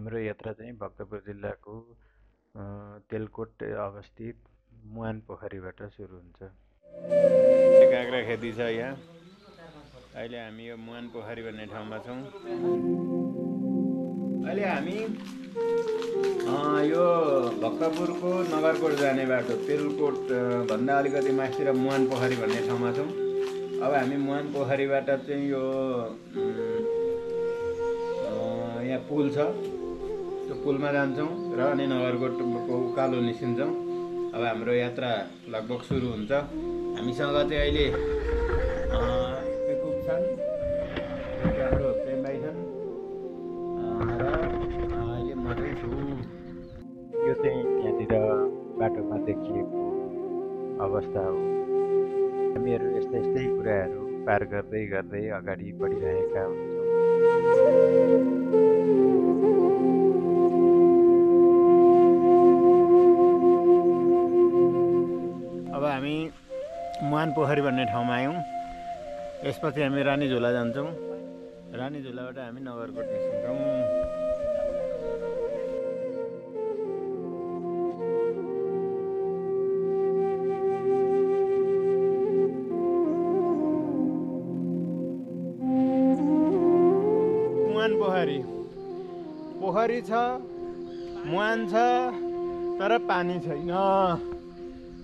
हाम्रो यात्रा चाहिँ भक्तपुर जिल्लाको तेलकोट अवस्थित मुहान पोखरीबाट सुरु हुन्छ। काँक्रा खेती छ यहाँ। अहिले हामी यो मुहान पोखरी भन्ने ठाउँमा छौँ। अहिले हामी यो भक्तपुरको नगरकोट जाने बाटो तेलकोट भन्दा अलिकति माथितिर मुहान पोखरी भन्ने ठाउँमा छौँ। अब हामी मुहान पोखरीबाट चाहिँ यो यहाँ पुल छ, त्यो पुलमा जान्छौँ र अनि नगरकोटको उकालो निस्किन्छौँ। अब हाम्रो यात्रा लगभग सुरु हुन्छ। हामीसँग चाहिँ अहिले कुक छन्, हाम्रो प्रेम भाइ छन् र अहिले म चाहिँ छु। यो चाहिँ यहाँनिर बाटोमा देखिएको अवस्था हो। हामीहरू यस्तै कुराहरू पार गर्दै गर्दै अगाडि बढिरहेका हुन्छौँ। अब हामी मुहान पोखरी भन्ने ठाउँमा आयौँ। यसपछि हामी रानीझोला जान्छौँ। रानीझोलाबाट हामी नगरकोट निस्किन्छौँ। मुहान पोखरी छ, मुहान छ, तर पानी छैन।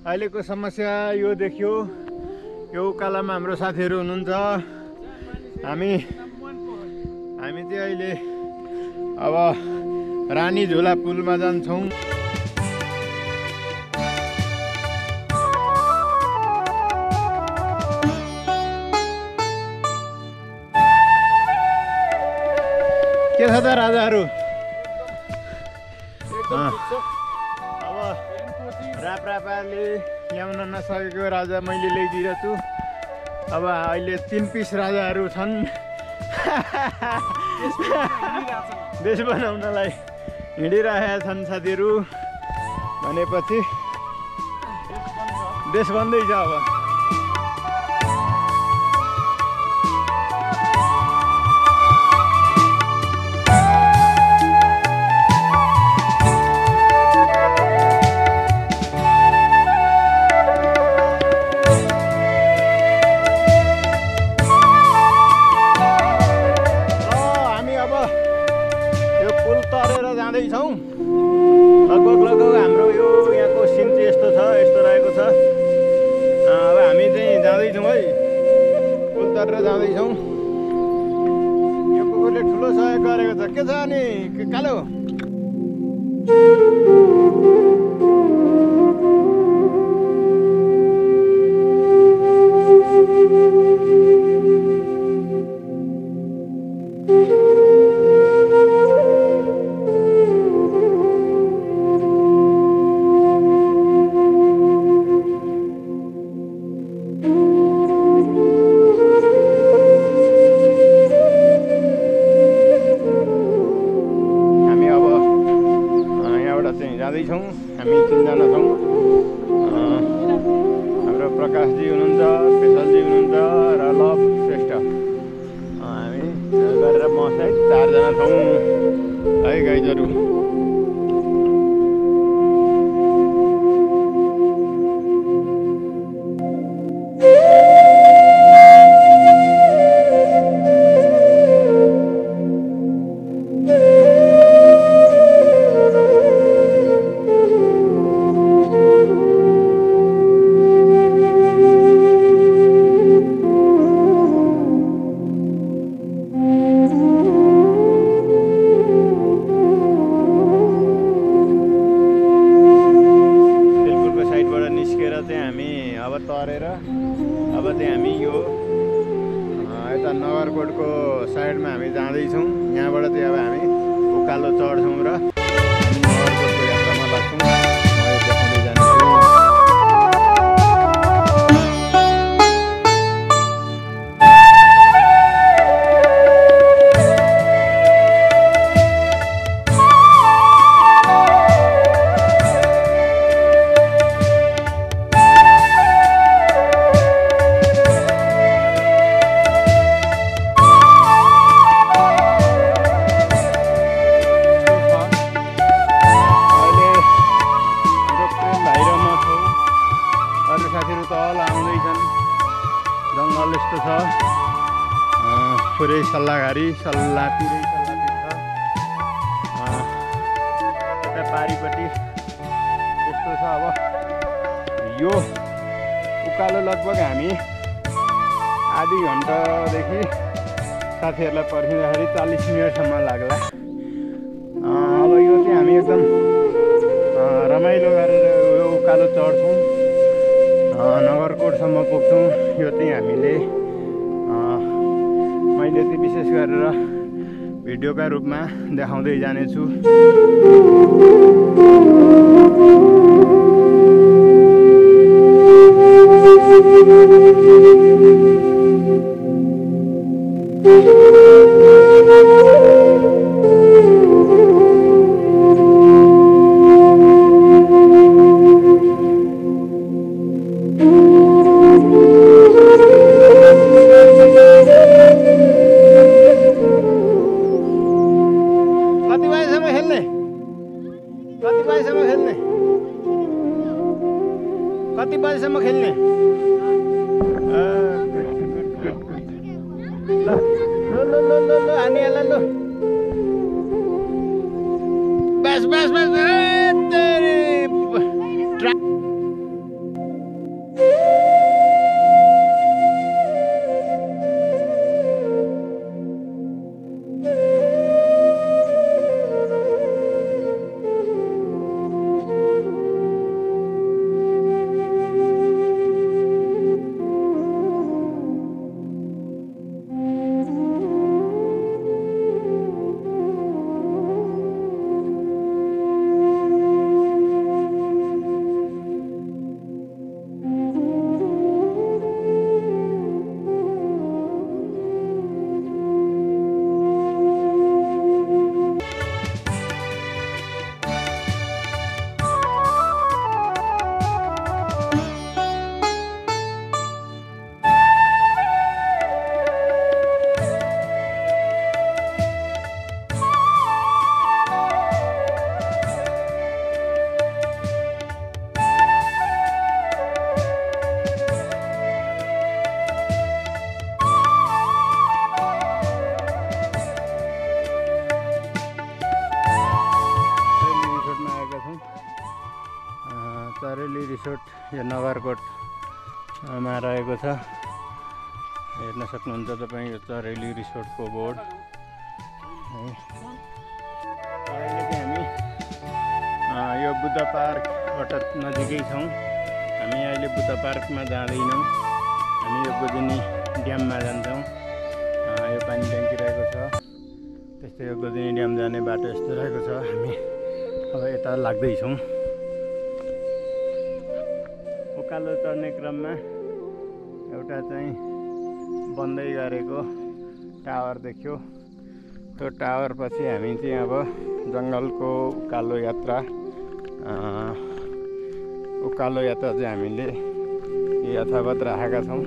अहिलेको समस्या यो देखियो। यो उकालोमा हाम्रो साथीहरू हुनुहुन्छ। हामी चाहिँ अहिले अब रानीझोला पुलमा जान्छौँ। के छ त राजाहरू? अब राप्रापाले ल्याउन नसकेको राजा मैले ल्याइदिएको छु। अब अहिले 3 पिस राजाहरू छन् देश बनाउनलाई हिँडिरहेका छन् साथीहरू। भनेपछि देश बन्दैछ अब। जाँदैछौँ। लगभग हाम्रो यो यहाँको सिन चाहिँ यस्तो रहेको छ। अब हामी चाहिँ जाँदैछौँ है, पुल तरेर जाँदैछौँ। यो कुकुरले ठुलो सहयोग गरेको छ। के छ अनि कालो? जाँदैछौँ। हामी 3 जना छौँ। हाम्रो प्रकाशजी हुनुहुन्छ, पेशलजी हुनुहुन्छ र लभ श्रेष्ठ। हामी गरेर म सहित 4 जना छौँ है गाइजहरू। पुरै सल्लाहकारी सल्लाहतिरै सल्लाहतिर छ। यता पारिपट्टि यस्तो छ। अब यो उकालो लगभग हामी आधी घन्टादेखि साथीहरूलाई पर्खिँदाखेरि 40 मिनटसम्म लाग्ला। अब यो चाहिँ हामी एकदम रमाइलो गरेर यो उकालो चढ्छौँ, नगरकोटसम्म पुग्छौँ। यो चाहिँ हामीले मैले चाहिँ विशेष गरेर भिडियोका रूपमा देखाउँदै जानेछु। कति बजेसम्म खेल्ने? हानिहाल्ला लु। बस बस बस। चरेली रिसोर्ट यो नगरकोटमा रहेको छ। हेर्न सक्नुहुन्छ तपाईँ यो चरेली रिसोर्टको बोर्ड। अहिले चाहिँ हामी यो बुद्ध पार्कबाट नजिकै छौँ। हामी अहिले बुद्ध पार्कमा जाँदैनौँ, हामी यो गोदिनी ड्याममा जान्छौँ। यो पानी ट्याङ्की रहेको छ, त्यस्तै यो गोदिनी ड्याम जाने बाटो यस्तो रहेको छ। हामी अब यता लाग्दैछौँ। उकालो चढ्ने क्रममा एउटा चाहिँ बन्दै गरेको टावर देख्यो। त्यो टावर पछि हामी चाहिँ अब जङ्गलको उकालो यात्रा चाहिँ हामीले यथावत राखेका छौँ।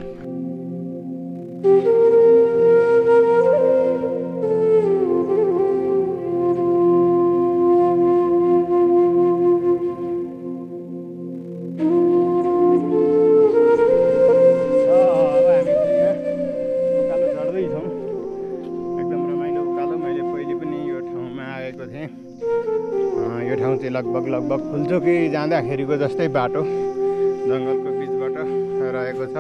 यो ठाउँ चाहिँ लगभग फुलचोकी जाँदाखेरिको जस्तै बाटो जङ्गलको बिचबाट रहेको छ।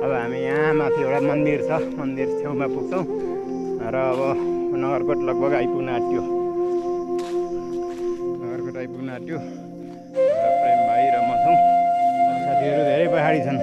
अब हामी यहाँ माथि एउटा मन्दिर छ, मन्दिर छेउमा पुग्छौँ र अब नगरकोट लगभग आइपुग्न आँट्यो। नगरकोट आइपुग्न आँट्यो र प्रेम भाइ र म छौँ। साथीहरू धेरै पहाडी छन्।